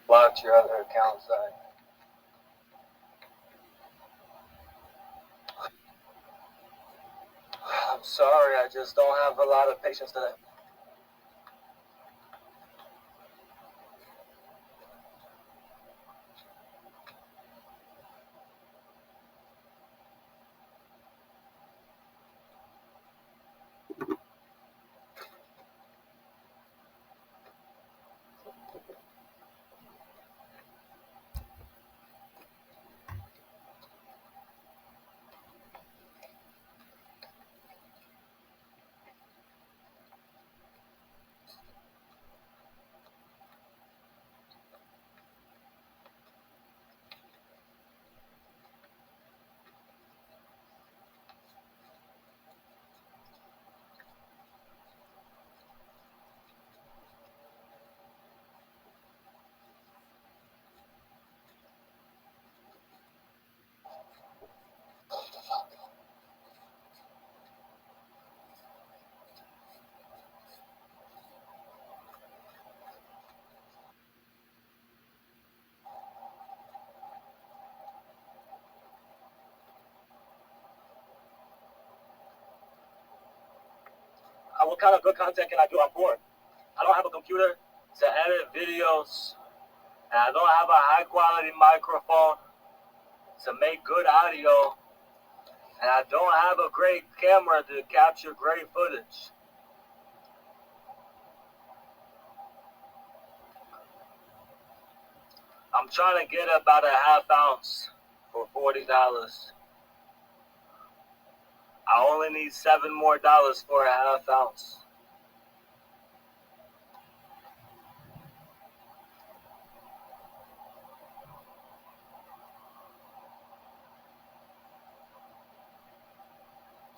blocked your other accounts. I'm sorry, I just don't have a lot of patience today. What kind of good content can I do? I'm bored. I don't have a computer to edit videos, and I don't have a high quality microphone to make good audio, and I don't have a great camera to capture great footage. I'm trying to get about a half ounce for $40. I only need $7 more for a half ounce.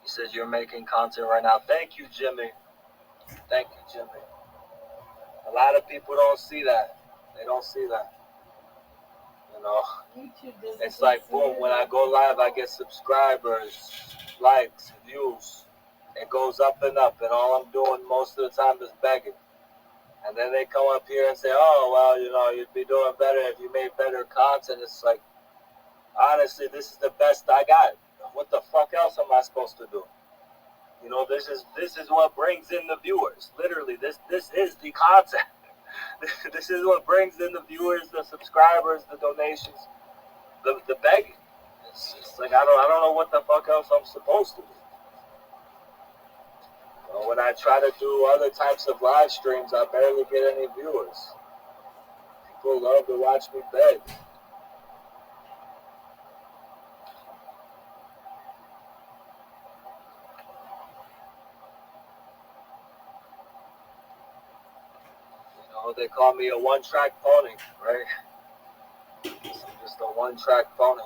He says you're making content right now. Thank you, Jimmy. Thank you, Jimmy. A lot of people don't see that. They don't see that. You know, it's like boom, when I go live, I get subscribers, likes, views. It goes up, and all I'm doing most of the time is begging. And then they come up here and say, oh, well, you know, you'd be doing better if you made better content. It's like, honestly, this is the best I got. What the fuck else am I supposed to do? You know, this is what brings in the viewers. Literally, this is the content. This is what brings in the viewers, the subscribers, the donations, the begging. It's like I don't know what the fuck else I'm supposed to do. When I try to do other types of live streams, I barely get any viewers. People love to watch me beg. You know, they call me a one-track pony, right? I'm just a one-track pony.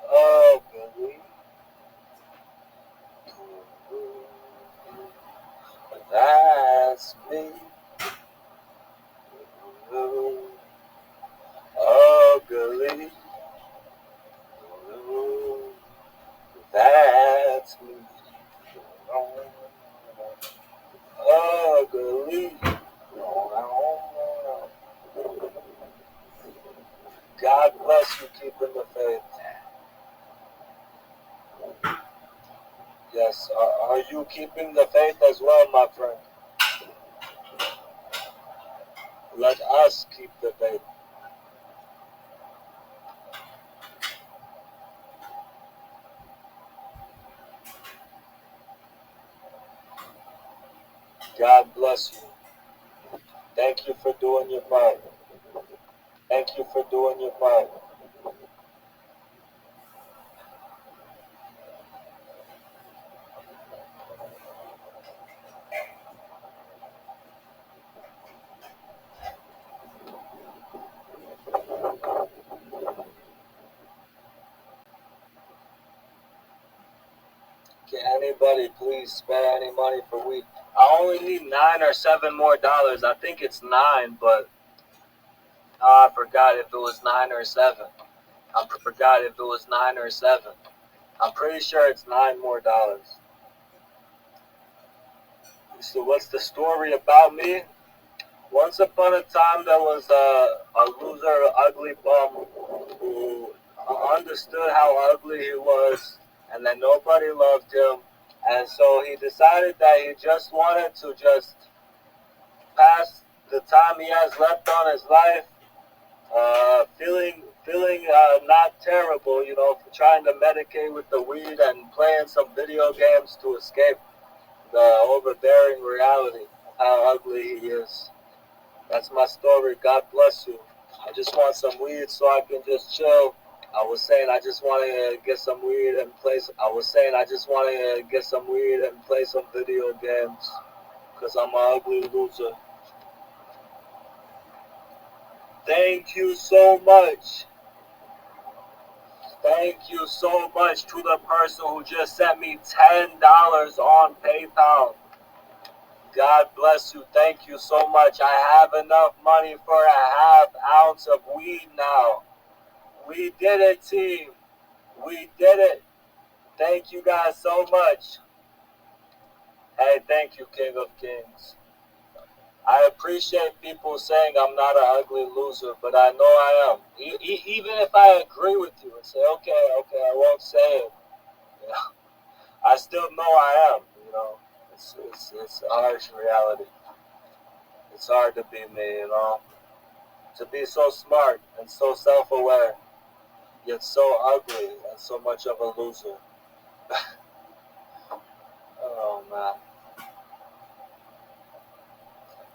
Oh, Billy. That's me. Ugly. That's me. Ugly. God bless you keeping the faith. Yes, are you keeping the faith as well, my friend? Let us keep the faith. God bless you. Thank you for doing your part. Thank you for doing your part. Can anybody please spare any money for weed? I only need $9 or $7 more. I think it's 9, but I forgot if it was 9 or 7. I forgot if it was 9 or 7. I'm pretty sure it's $9 more. So what's the story about me? Once upon a time, there was a loser, ugly bum who understood how ugly he was and that nobody loved him. And so he decided that he just wanted to just pass the time he has left on his life feeling not terrible, you know, trying to medicate with the weed and playing some video games to escape the overbearing reality of how ugly he is. That's my story. God bless you. I just want some weed so I can just chill. I was saying I just want to get some weed and play. I was saying I just want to get some weed and play some video games because I'm an ugly loser. Thank you so much. Thank you so much to the person who just sent me $10 on PayPal. God bless you. Thank you so much. I have enough money for a half ounce of weed now. We did it, team. We did it. Thank you guys so much. Hey, thank you, King of Kings. I appreciate people saying I'm not an ugly loser, but I know I am. Even if I agree with you and say, okay, I won't say it. You know, I still know I am. You know, it's a harsh reality. It's hard to be me, you know. To be so smart and so self-aware, yet so ugly and so much of a loser. Oh man.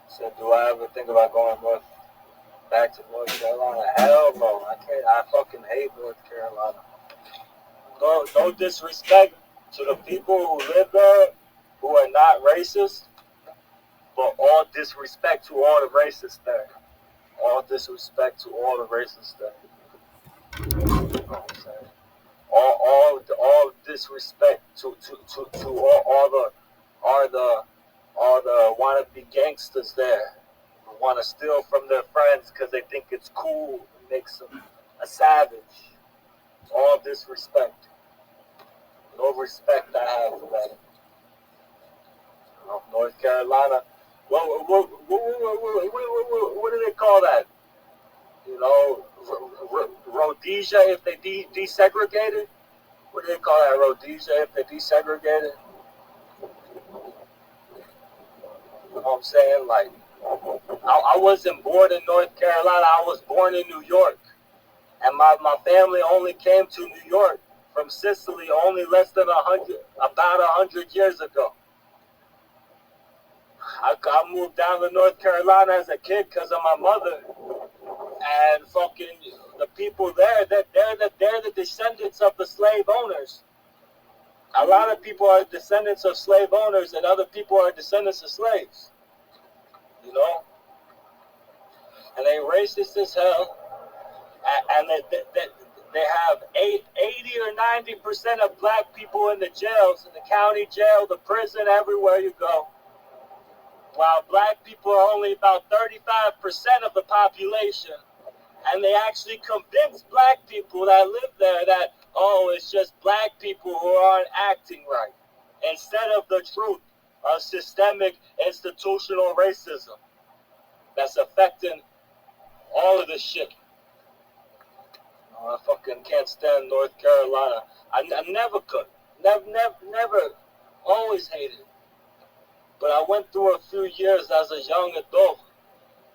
So do I ever think about going back to North Carolina? Hell no. I can't. I fucking hate North Carolina. No disrespect to the people who live there who are not racist, but all disrespect to all the racists there. All disrespect to all the racists there. You know what I'm saying? All disrespect to all the wannabe gangsters there who want to steal from their friends because they think it's cool and makes them a savage. All disrespect. No respect I have for that. North Carolina. What do they call that? You know, Rhodesia if they desegregated. What do they call that? Rhodesia if they desegregated. You know what I'm saying? Like, I wasn't born in North Carolina. I was born in New York. And my family only came to New York from Sicily only less than about 100 years ago. I moved down to North Carolina as a kid because of my mother. And fucking the people there, they're the descendants of the slave owners. A lot of people are descendants of slave owners and other people are descendants of slaves. You know? And they racist as hell. And they have 80 or 90% of black people in the jails, in the county jail, the prison, everywhere you go. While black people are only about 35% of the population. And they actually convince black people that live there that, oh, it's just black people who aren't acting right. Instead of the truth of systemic institutional racism that's affecting all of this shit. I fucking can't stand North Carolina. I never could. Never. Always hated it. But I went through a few years as a young adult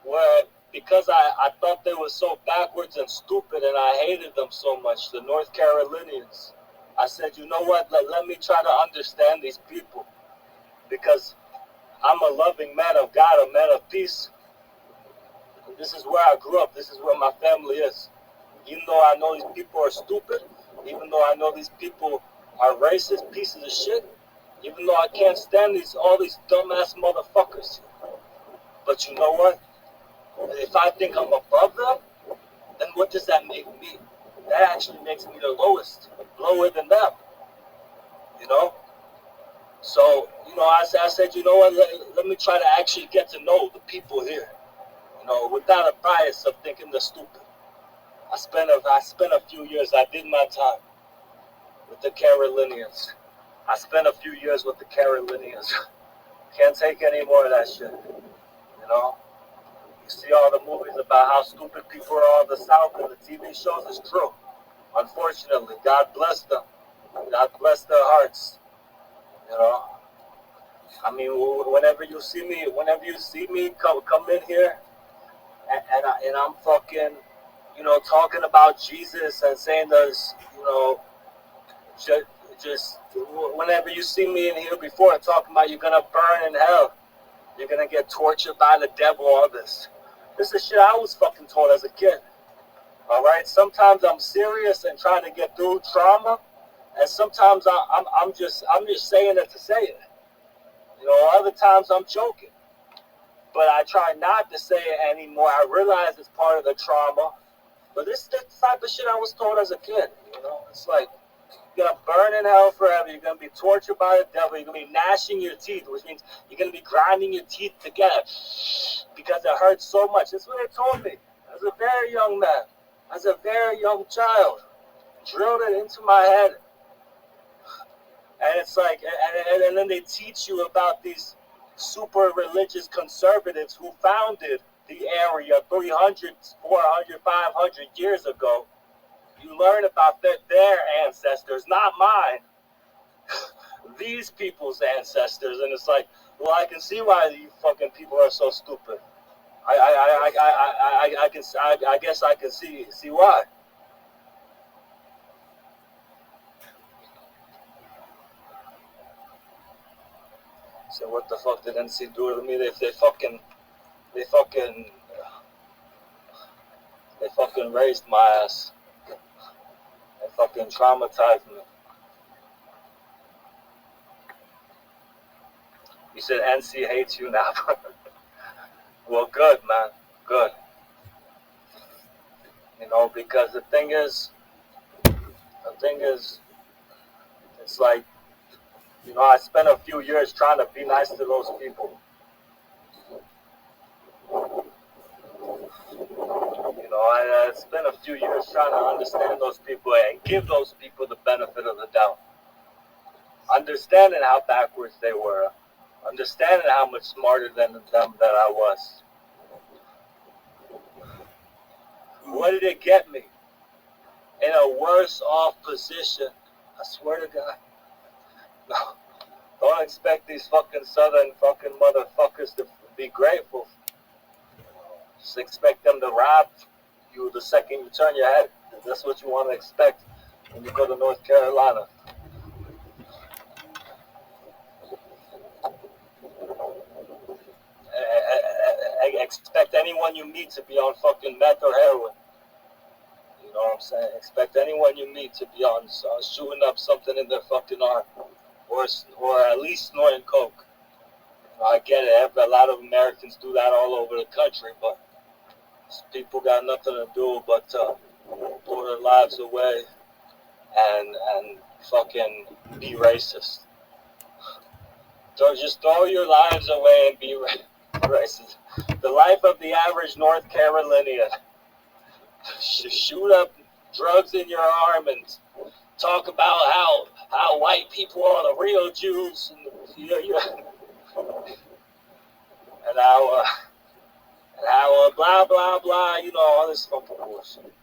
where, because I thought they were so backwards and stupid and I hated them so much, the North Carolinians, I said, you know what, let me try to understand these people. Because I'm a loving man of God, a man of peace. This is where I grew up. This is where my family is. Even though I know these people are stupid, even though I know these people are racist pieces of shit, even though I can't stand all these dumbass motherfuckers. But you know what? If I think I'm above them, then what does that make me? That actually makes me the lowest, lower than them. You know? So, you know, I said, you know what, let me try to actually get to know the people here. You know, without a bias of thinking they're stupid. I spent a few years, I did my time with the Carolinians. I spent a few years with the Carolinians. Can't take any more of that shit. You know? You see all the movies about how stupid people are on the South and the TV shows. It's true. Unfortunately, God bless them. God bless their hearts. You know? I mean, whenever you see me come in here and I'm fucking, you know, talking about Jesus and saying there's, you know, just whenever you see me in here before and talking about you're gonna burn in hell, you're gonna get tortured by the devil, all this. This is shit I was fucking told as a kid. All right. Sometimes I'm serious and trying to get through trauma, and sometimes I'm just saying it to say it. You know, other times I'm joking, but I try not to say it anymore. I realize it's part of the trauma, but this is the type of shit I was told as a kid. You know, it's like you're gonna burn in hell forever. You're gonna be tortured by the devil. You're gonna be gnashing your teeth, which means you're gonna be grinding your teeth together because it hurts so much. That's what they told me as a very young man, as a very young child. Drilled it into my head. And it's like, and then they teach you about these super religious conservatives who founded the area 300, 400, 500 years ago. You learn about their ancestors, not mine. These people's ancestors. And it's like, well, I can see why you fucking people are so stupid. I guess I can see why. So what the fuck did NC do to me? They fucking raised my ass. They fucking traumatized me. You said NC hates you now. Well, good, man. Good. You know, because the thing is, it's like, you know, I spent a few years trying to be nice to those people. You know, I spent a few years trying to understand those people and give those people the benefit of the doubt. Understanding how backwards they were. Understanding how much smarter than them that I was. What did it get me? In a worse off position. I swear to God. No. Don't expect these fucking southern fucking motherfuckers to be grateful. Just expect them to rob you the second you turn your head. That's what you want to expect when you go to North Carolina. Expect anyone you meet to be on fucking meth or heroin. You know what I'm saying? Expect anyone you meet to be on shooting up something in their fucking arm, or at least snorting coke. You know, I get it. A lot of Americans do that all over the country, but people got nothing to do but throw their lives away and fucking be racist. Just throw your lives away and be racist. The life of the average North Carolinian. Shoot up drugs in your arm and talk about how white people are the real Jews and how blah blah blah, you know, all this fucking bullshit.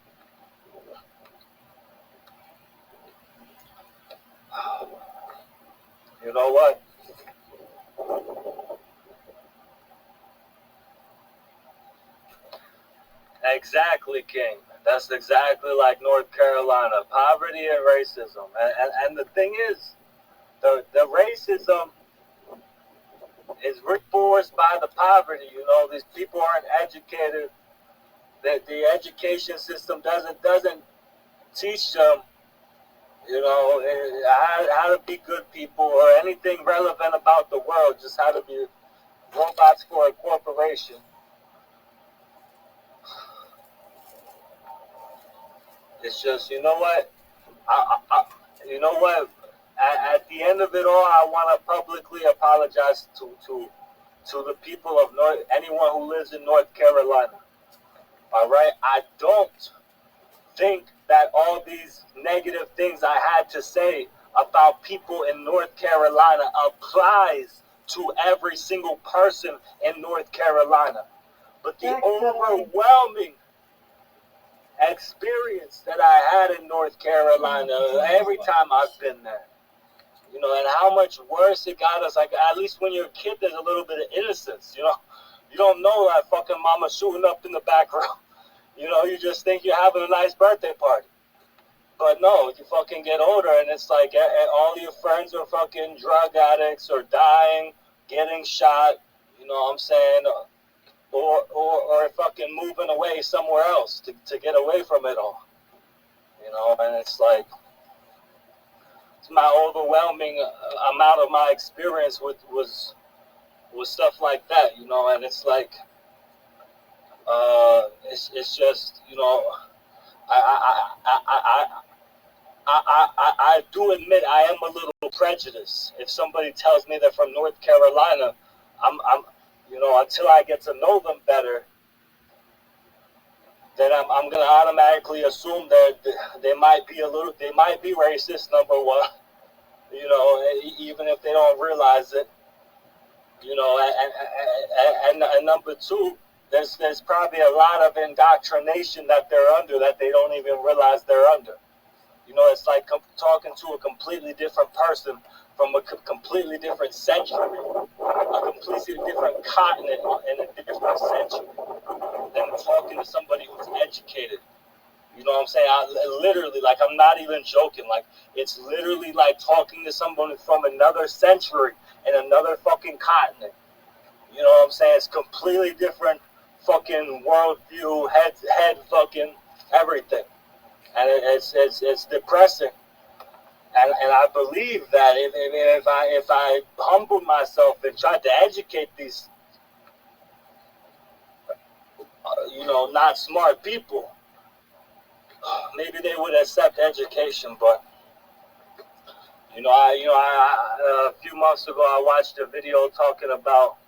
You know what? Exactly, King. That's exactly like North Carolina. Poverty and racism. And the thing is, the racism is reinforced by the poverty. You know, these people aren't educated. That the education system doesn't teach them, you know, how to be good people or anything relevant about the world. Just how to be robots for a corporation. It's just, you know what? You know what? At the end of it all, I want to publicly apologize to the people of anyone who lives in North Carolina. All right, I don't think that all these negative things I had to say about people in North Carolina applies to every single person in North Carolina. But the overwhelming experience that I had in North Carolina every time I've been there, you know, and how much worse it got us. Like, at least when you're a kid, there's a little bit of innocence, you know. You don't know that fucking mama shooting up in the background. You know, you just think you're having a nice birthday party. But no, you fucking get older and it's like all your friends are fucking drug addicts or dying, getting shot, you know what I'm saying? Or fucking moving away somewhere else to get away from it all. You know, and it's like, it's my overwhelming amount of my experience was stuff like that, you know, and it's like, it's just, you know, I do admit I am a little prejudiced. If somebody tells me they're from North Carolina, I'm you know, until I get to know them better, then I'm gonna automatically assume that they might be racist. Number one, you know, even if they don't realize it, you know, and number two, there's probably a lot of indoctrination that they're under that they don't even realize they're under. You know, it's like talking to a completely different person from a completely different century, a completely different continent in a different century, than talking to somebody who's educated. You know what I'm saying? I literally, like, I'm not even joking. Like, it's literally like talking to someone from another century in another fucking continent. You know what I'm saying? It's completely different fucking worldview, head fucking everything. And it's depressing, and I believe that if I humbled myself and tried to educate these, you know, not smart people, maybe they would accept education. But you know, a few months ago I watched a video talking about,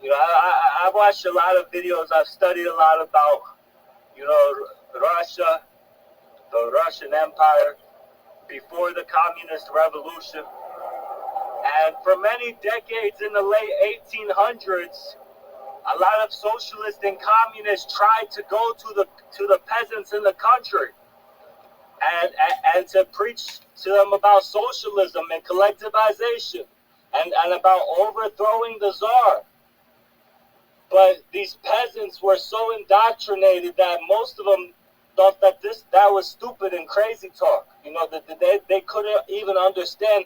you know, I watched a lot of videos. I've studied a lot about, you know, Russia, the Russian Empire, before the Communist Revolution. And for many decades in the late 1800s, a lot of socialists and communists tried to go to the peasants in the country and to preach to them about socialism and collectivization and about overthrowing the Tsar. But these peasants were so indoctrinated that most of them thought that that was stupid and crazy talk. You know, that they couldn't even understand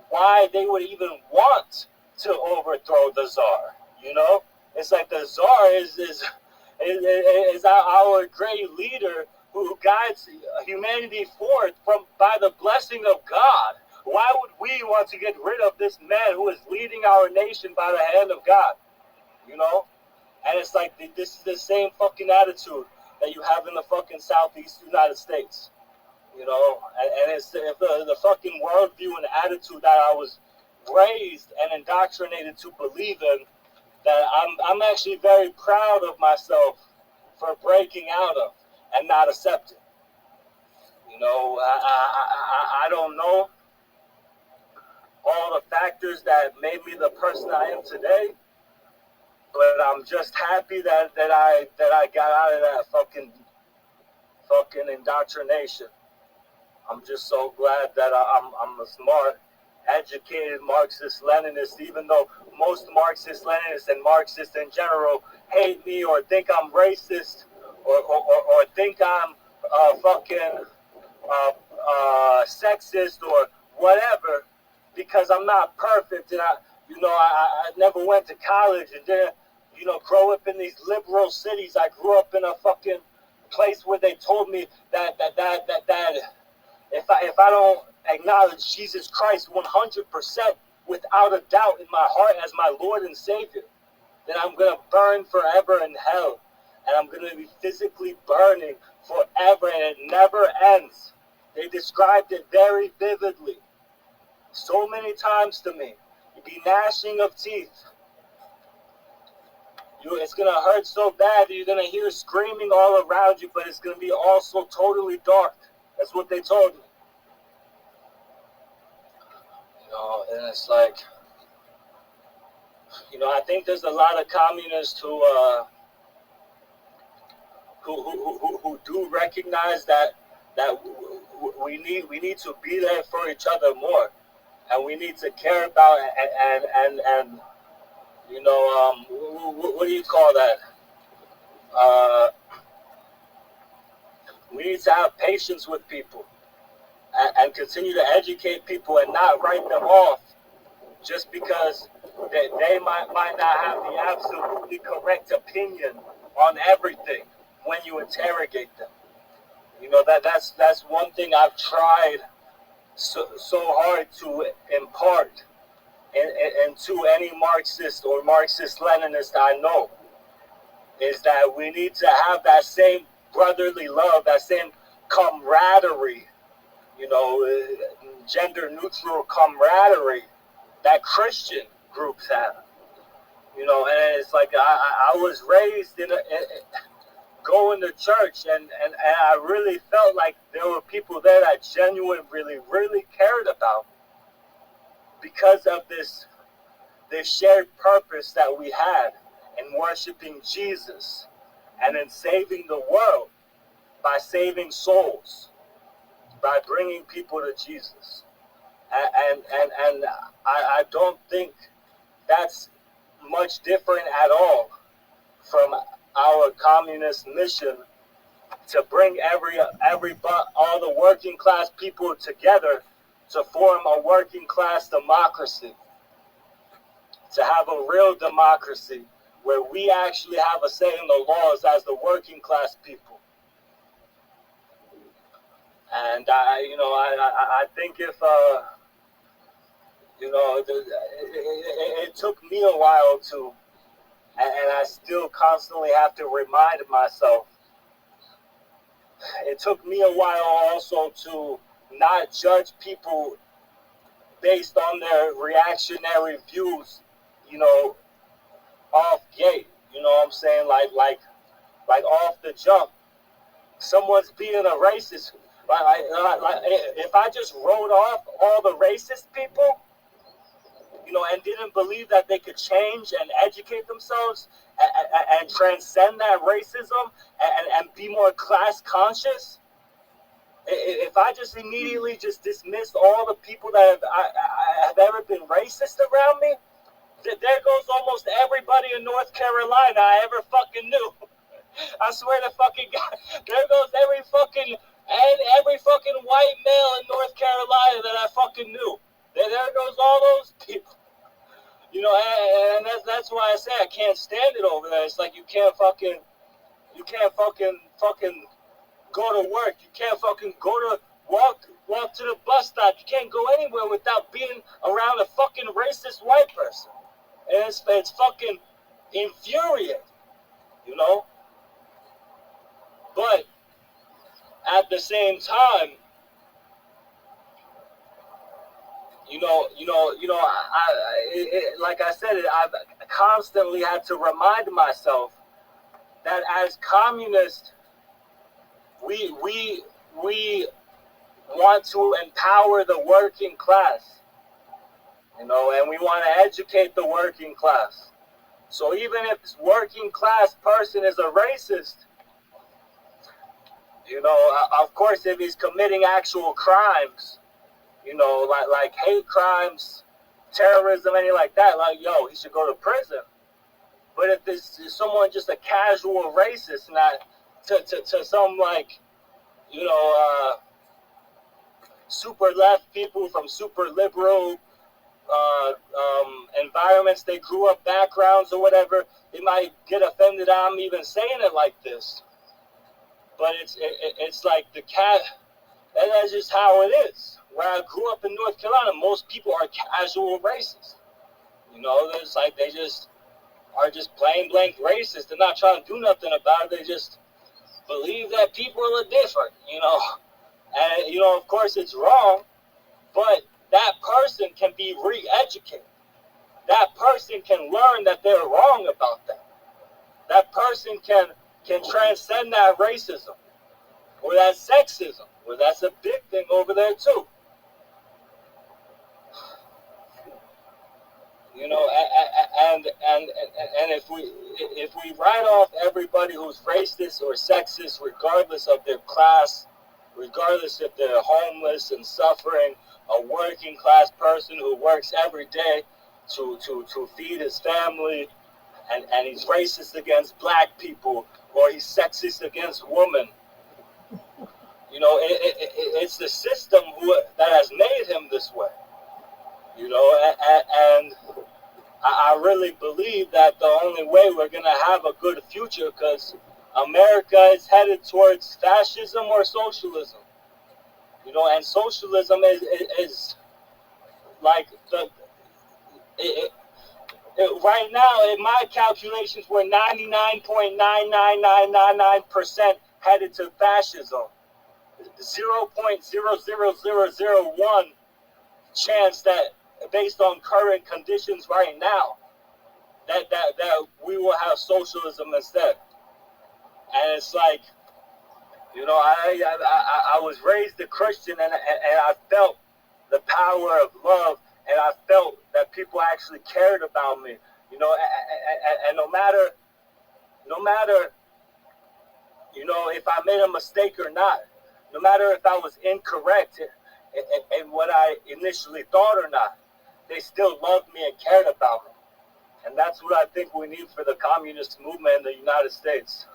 why they would even want to overthrow the Tsar. You know, it's like the Tsar is our great leader who guides humanity forth by the blessing of God. Why would we want to get rid of this man who is leading our nation by the hand of God? You know, and it's like this is the same fucking attitude that you have in the fucking Southeast United States. You know, and it's the fucking worldview and attitude that I was raised and indoctrinated to believe in, that I'm actually very proud of myself for breaking out of and not accepting. You know, I don't know all the factors that made me the person I am today, but I'm just happy that I got out of that fucking indoctrination. I'm just so glad that I'm a smart, educated Marxist-Leninist, even though most Marxist-Leninists and Marxists in general hate me or think I'm racist or think I'm fucking sexist or whatever, because I'm not perfect and You know, I never went to college and didn't, you know, grow up in these liberal cities. I grew up in a fucking place where they told me that if I don't acknowledge Jesus Christ 100% without a doubt in my heart as my Lord and Savior, then I'm going to burn forever in hell. And I'm going to be physically burning forever, and it never ends. They described it very vividly, so many times to me. You'd be gnashing of teeth. It's going to hurt so bad that you're going to hear screaming all around you, but it's going to be also totally dark. That's what they told me. You know, and it's like, you know, I think there's a lot of communists who do recognize that we need to be there for each other more, and we need to care about and you know, what do you call that? We need to have patience with people and continue to educate people and not write them off just because they might not have the absolutely correct opinion on everything when you interrogate them. You know, that's one thing I've tried so hard to impart into any Marxist or Marxist-Leninist I know, is that we need to have that same brotherly love, that same camaraderie, you know, gender-neutral camaraderie that Christian groups have. You know, and it's like I was raised in going to church, and I really felt like there were people there that genuinely really cared about me because of this shared purpose that we had in worshiping Jesus and in saving the world by saving souls, by bringing people to Jesus. And I don't think that's much different at all from our communist mission to bring all the working class people together to form a working class democracy, to have a real democracy where we actually have a say in the laws as the working class people. And I think if you know, it took me a while to, and I still constantly have to remind myself. It took me a while also to not judge people based on their reactionary views, you know, off gate. You know what I'm saying? Like off the jump. Someone's being a racist. Like if I just wrote off all the racist people, you know, and didn't believe that they could change and educate themselves and transcend that racism and be more class conscious, if I just immediately just dismissed all the people that have ever been racist around me, there goes almost everybody in North Carolina I ever fucking knew. I swear to fucking God, there goes every fucking white male in North Carolina that I fucking knew. There goes all those people. You know, and that's why I say I can't stand it over there. It's like you can't fucking go to work. You can't fucking walk to the bus stop. You can't go anywhere without being around a fucking racist white person. And it's fucking infuriating, you know? But at the same time, like I said, I've constantly had to remind myself that as communists, we want to empower the working class, you know, and we want to educate the working class. So even if this working class person is a racist, you know, of course, if he's committing actual crimes, you know, like hate crimes, terrorism, anything like that, like, yo, he should go to prison. But if this is someone just a casual racist, not to some, like, you know, super left people from super liberal environments they grew up, backgrounds or whatever, they might get offended I'm even saying it like this. But it's like the cat, and that's just how it is. Where I grew up in North Carolina, most people are casual racist. You know, it's like they just are just plain blank racist. They're not trying to do nothing about it. They just believe that people are different, you know. And, you know, of course it's wrong, but that person can be re-educated. That person can learn that they're wrong about that. That person can transcend that racism or that sexism, or that's a big thing over there too. You know, and if we write off everybody who's racist or sexist, regardless of their class, regardless if they're homeless and suffering, a working class person who works every day to feed his family, and he's racist against black people, or he's sexist against women. You know, it's the system that has made him this way. You know, and I really believe that the only way we're going to have a good future, because America is headed towards fascism or socialism. You know, and socialism is like right now, in my calculations, we're 99.99999% headed to fascism. 0.00001 chance that, based on current conditions right now, that we will have socialism instead. And it's like, you know, I was raised a Christian, and I felt the power of love, and I felt that people actually cared about me, you know, and no matter, you know, if I made a mistake or not, no matter if I was incorrect in what I initially thought or not, they still loved me and cared about me. And that's what I think we need for the communist movement in the United States.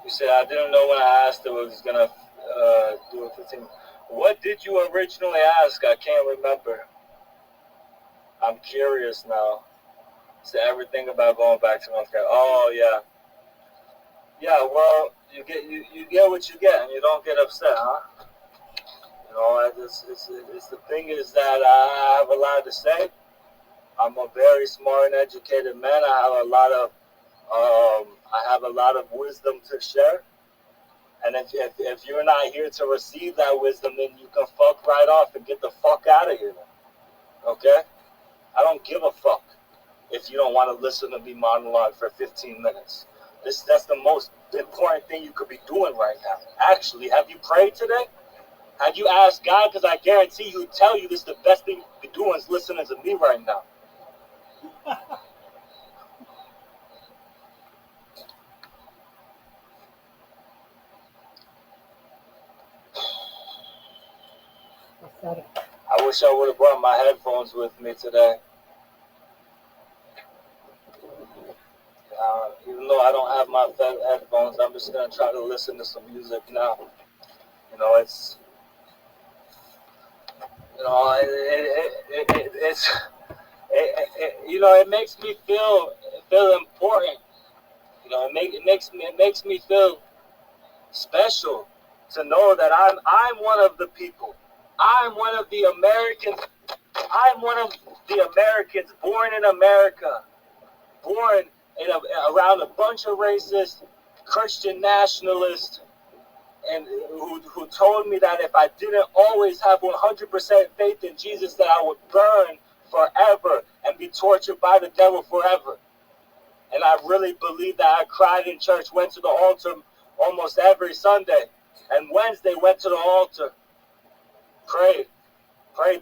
You said, I didn't know when I asked it was going to do it 15. What did you originally ask? I can't remember. I'm curious now. So everything about going back to North Carolina. Oh, yeah. Yeah, well, you get what you get, and you don't get upset, huh? You know, it's the thing is that I have a lot to say. I'm a very smart and educated man. I have a lot of wisdom to share. And if you're not here to receive that wisdom, then you can fuck right off and get the fuck out of here. Okay? I don't give a fuck if you don't want to listen to me monologue for 15 minutes. That's the most important thing you could be doing right now. Actually, have you prayed today? Have you asked God? Because I guarantee He'll tell you this is the best thing you could be doing is listening to me right now. I wish I would have brought my headphones with me today. Even though I don't have my headphones, I'm just going to try to listen to some music now. You know, it's, you know, you know, it makes me feel important. You know, it makes me feel special to know that I'm one of the people. I'm one of the Americans. I'm one of the Americans born in America, born around a bunch of racist Christian nationalists, and who told me that if I didn't always have 100% faith in Jesus, that I would burn forever and be tortured by the devil forever. And I really believe that. I cried in church, went to the altar almost every Sunday, and Wednesday went to the altar, prayed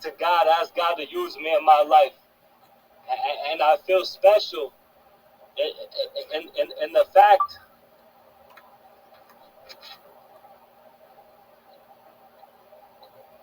to God, asked God to use me in my life. And I feel special in the fact